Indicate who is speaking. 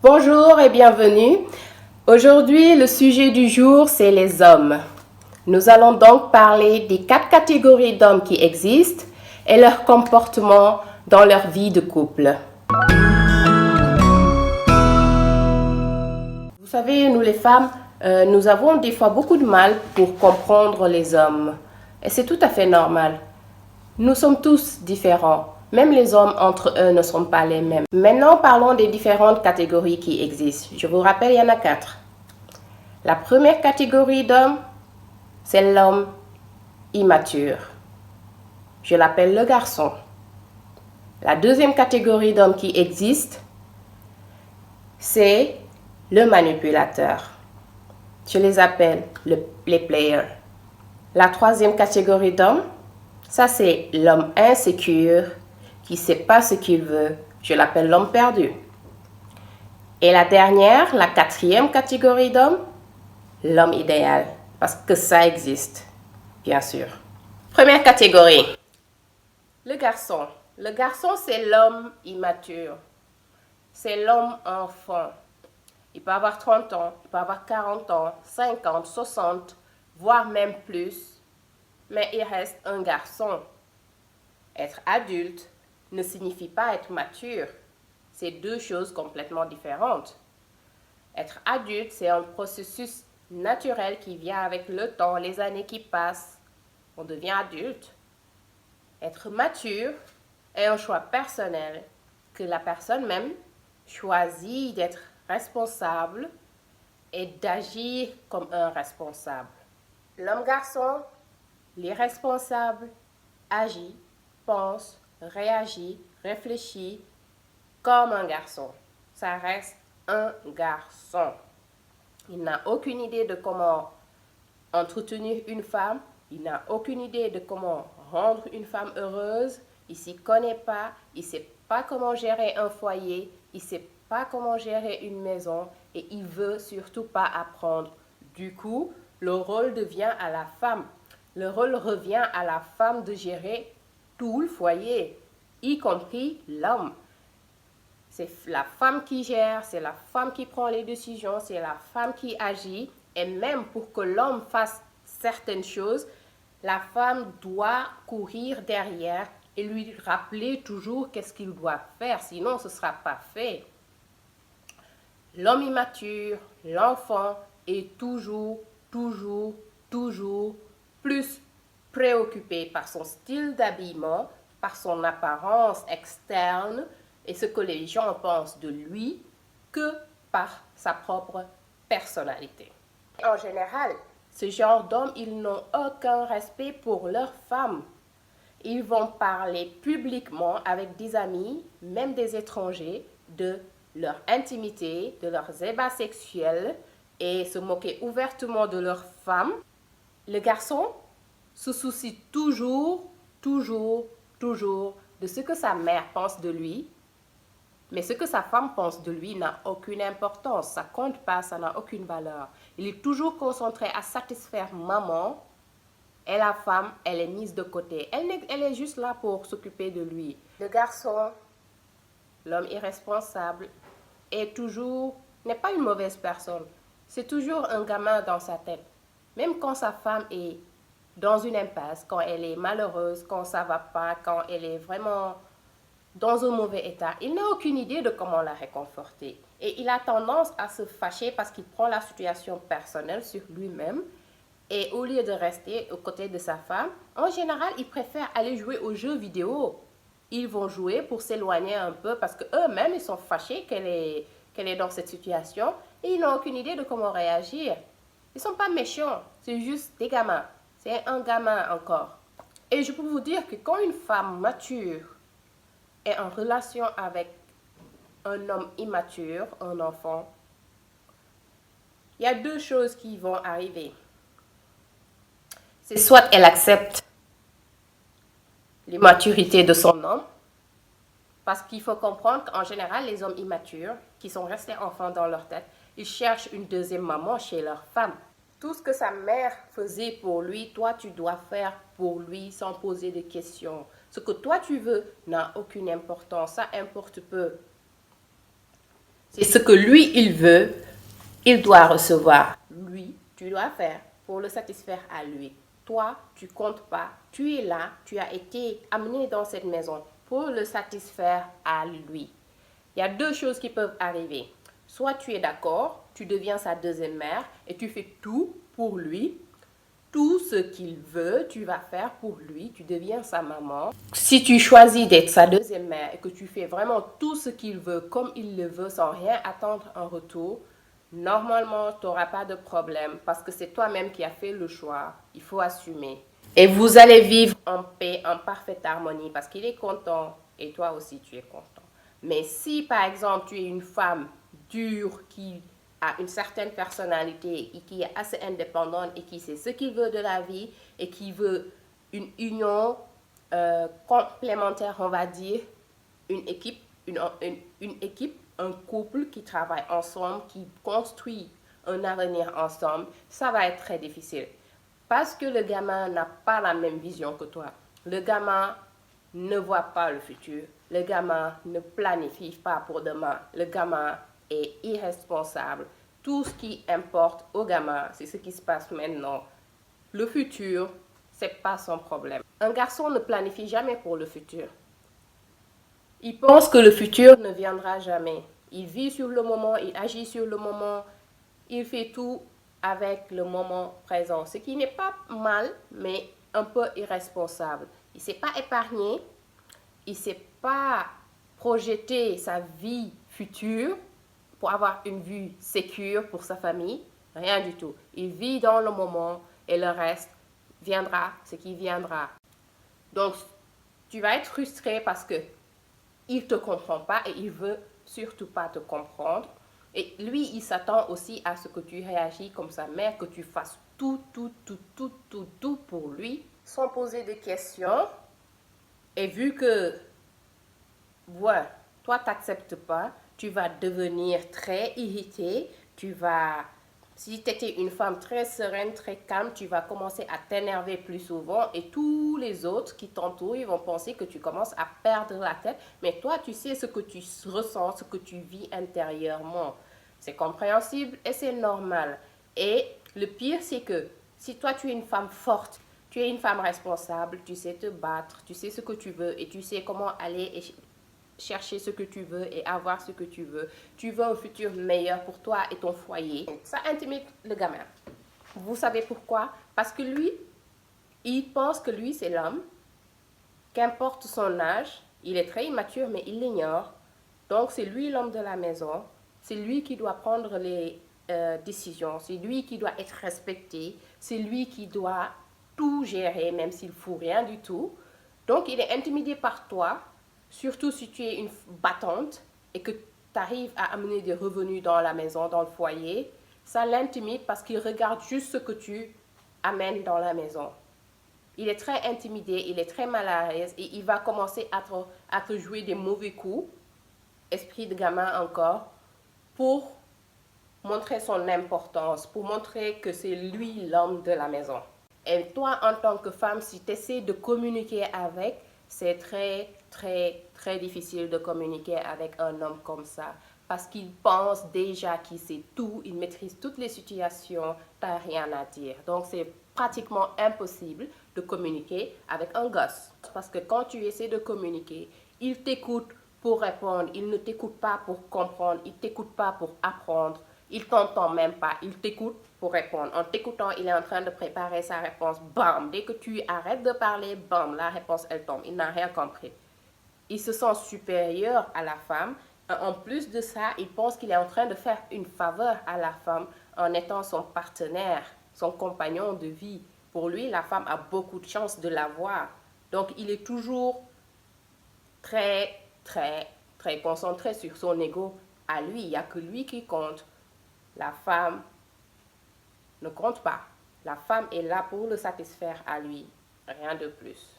Speaker 1: Bonjour et bienvenue. Aujourd'hui, le sujet du jour, c'est les hommes. Nous allons donc parler des 4 catégories d'hommes qui existent et leur comportement dans leur vie de couple. Vous savez, nous les femmes, nous avons des fois beaucoup de mal pour comprendre les hommes. Et c'est tout à fait normal. Nous sommes tous différents. Même les hommes entre eux ne sont pas les mêmes. Maintenant, parlons des différentes catégories qui existent. Je vous rappelle, il y en a 4. La première catégorie d'hommes, c'est l'homme immature. Je l'appelle le garçon. La deuxième catégorie d'hommes qui existe, c'est le manipulateur. Je les appelle les players. La troisième catégorie d'hommes, ça c'est l'homme insécure qui ne sait pas ce qu'il veut. Je l'appelle l'homme perdu. Et la dernière, la quatrième catégorie d'hommes, l'homme idéal. Parce que ça existe, bien sûr. Première catégorie, le garçon. Le garçon, c'est l'homme immature. C'est l'homme enfant. Il peut avoir 30 ans, il peut avoir 40 ans, 50, 60, voire même plus. Mais il reste un garçon. Être adulte ne signifie pas être mature. C'est deux choses complètement différentes. Être adulte, c'est un processus naturel qui vient avec le temps, les années qui passent. On devient adulte. Être mature est un choix personnel que la personne même choisit d'être responsable et d'agir comme un responsable. L'homme-garçon, l'irresponsable, agit, pense, réagit, réfléchit comme un garçon. Ça reste un garçon. Il n'a aucune idée de comment entretenir une femme. Il n'a aucune idée de comment rendre une femme heureuse. Il ne s'y connaît pas. Il ne sait pas comment gérer un foyer. Il ne sait pas comment gérer une maison. Et il ne veut surtout pas apprendre. Du coup, le rôle devient à la femme. Le rôle revient à la femme de gérer tout le foyer, y compris l'homme. C'est la femme qui gère, c'est la femme qui prend les décisions, c'est la femme qui agit. Et même pour que l'homme fasse certaines choses, la femme doit courir derrière et lui rappeler toujours qu'est-ce qu'il doit faire, sinon ce ne sera pas fait. L'homme immature, l'enfant est toujours plus préoccupé par son style d'habillement, par son apparence externe et ce que les gens pensent de lui que par sa propre personnalité. En général, ce genre d'hommes, ils n'ont aucun respect pour leurs femmes. Ils vont parler publiquement avec des amis, même des étrangers, de leur intimité, de leurs ébats sexuels et se moquer ouvertement de leurs femmes. Le garçon se soucie toujours de ce que sa mère pense de lui, mais ce que sa femme pense de lui n'a aucune importance, ça compte pas, ça n'a aucune valeur. Il est toujours concentré à satisfaire maman et la femme, elle est mise de côté. Elle est juste là pour s'occuper de lui. Le garçon, l'homme irresponsable, n'est pas une mauvaise personne. C'est toujours un gamin dans sa tête. Même quand sa femme est dans une impasse, quand elle est malheureuse, quand ça va pas, quand elle est vraiment dans un mauvais état, il n'a aucune idée de comment la réconforter. Et il a tendance à se fâcher parce qu'il prend la situation personnelle sur lui-même. Et au lieu de rester aux côtés de sa femme, en général, il préfère aller jouer aux jeux vidéo. Ils vont jouer pour s'éloigner un peu parce qu'eux-mêmes, ils sont fâchés qu'elle est dans cette situation et ils n'ont aucune idée de comment réagir. Ils ne sont pas méchants, c'est juste des gamins. C'est un gamin encore. Et je peux vous dire que quand une femme mature est en relation avec un homme immature, un enfant, il y a deux choses qui vont arriver. C'est soit elle accepte l'immaturité de son homme, parce qu'il faut comprendre qu'en général, les hommes immatures, qui sont restés enfants dans leur tête, ils cherchent une deuxième maman chez leur femme. Tout ce que sa mère faisait pour lui, toi, tu dois faire pour lui sans poser de questions. Ce que toi, tu veux n'a aucune importance. Ça importe peu. C'est ce que lui, il veut, il doit recevoir. Lui, tu dois faire pour le satisfaire à lui. Toi, tu comptes pas. Tu es là, tu as été amené dans cette maison pour le satisfaire à lui. Il y a deux choses qui peuvent arriver. Soit tu es d'accord, tu deviens sa deuxième mère et tu fais tout pour lui. Tout ce qu'il veut, tu vas faire pour lui, tu deviens sa maman. Si tu choisis d'être sa deuxième mère et que tu fais vraiment tout ce qu'il veut comme il le veut sans rien attendre en retour, normalement, tu n'auras pas de problème parce que c'est toi-même qui as fait le choix. Il faut assumer. Et vous allez vivre en paix, en parfaite harmonie parce qu'il est content et toi aussi tu es content. Mais si par exemple tu es une femme dure qui a une certaine personnalité et qui est assez indépendante et qui sait ce qu'il veut de la vie et qui veut une union complémentaire, on va dire, une équipe, une équipe, un couple qui travaille ensemble, qui construit un avenir ensemble, ça va être très difficile. Parce que le gamin n'a pas la même vision que toi. Le gamin ne voit pas le futur. Le gamin ne planifie pas pour demain. Le gamin est irresponsable. Tout ce qui importe au gamin, c'est ce qui se passe maintenant. Le futur, c'est pas son problème. Un garçon ne planifie jamais pour le futur. Il pense que le futur ne viendra jamais. Il vit sur le moment, il agit sur le moment, il fait tout avec le moment présent. Ce qui n'est pas mal, mais un peu irresponsable. Il ne s'est pas épargné, il ne s'est pas projeté sa vie future pour avoir une vue sécure pour sa famille. Rien du tout. Il vit dans le moment et le reste viendra ce qui viendra. Donc, tu vas être frustré parce que il ne te comprend pas et il veut surtout pas te comprendre. Et lui, il s'attend aussi à ce que tu réagis comme sa mère, que tu fasses tout pour lui, sans poser de questions. Et vu que, ouais, toi, tu n'acceptes pas, tu vas devenir très irrité, si tu étais une femme très sereine, très calme, tu vas commencer à t'énerver plus souvent et tous les autres qui t'entourent, ils vont penser que tu commences à perdre la tête. Mais toi, tu sais ce que tu ressens, ce que tu vis intérieurement. C'est compréhensible et c'est normal. Et le pire, c'est que si toi, tu es une femme forte, tu es une femme responsable, tu sais te battre, tu sais ce que tu veux et tu sais comment aller chercher ce que tu veux et avoir ce que tu veux. Tu veux un futur meilleur pour toi et ton foyer. Ça intimide le gamin. Vous savez pourquoi? Parce que lui, il pense que lui, c'est l'homme. Qu'importe son âge, il est très immature, mais il l'ignore. Donc, c'est lui l'homme de la maison. C'est lui qui doit prendre les décisions. C'est lui qui doit être respecté. C'est lui qui doit tout gérer, même s'il ne fout rien du tout. Donc, il est intimidé par toi. Surtout si tu es une battante et que tu arrives à amener des revenus dans la maison, dans le foyer, ça l'intimide parce qu'il regarde juste ce que tu amènes dans la maison. Il est très intimidé, il est très mal à l'aise et il va commencer à te jouer des mauvais coups, esprit de gamin encore, pour montrer son importance, pour montrer que c'est lui l'homme de la maison. Et toi, en tant que femme, si tu essaies de communiquer avec, c'est très difficile de communiquer avec un homme comme ça. Parce qu'il pense déjà qu'il sait tout, il maîtrise toutes les situations, tu n'as rien à dire. Donc, c'est pratiquement impossible de communiquer avec un gosse. Parce que quand tu essaies de communiquer, il t'écoute pour répondre, il ne t'écoute pas pour comprendre, il ne t'écoute pas pour apprendre. Il t'entend même pas, il t'écoute pour répondre. En t'écoutant, il est en train de préparer sa réponse. Bam! Dès que tu arrêtes de parler, bam! La réponse, elle tombe. Il n'a rien compris. Il se sent supérieur à la femme. En plus de ça, il pense qu'il est en train de faire une faveur à la femme en étant son partenaire, son compagnon de vie. Pour lui, la femme a beaucoup de chance de l'avoir. Donc, il est toujours très concentré sur son ego à lui. Il n'y a que lui qui compte. La femme ne compte pas. La femme est là pour le satisfaire à lui, rien de plus.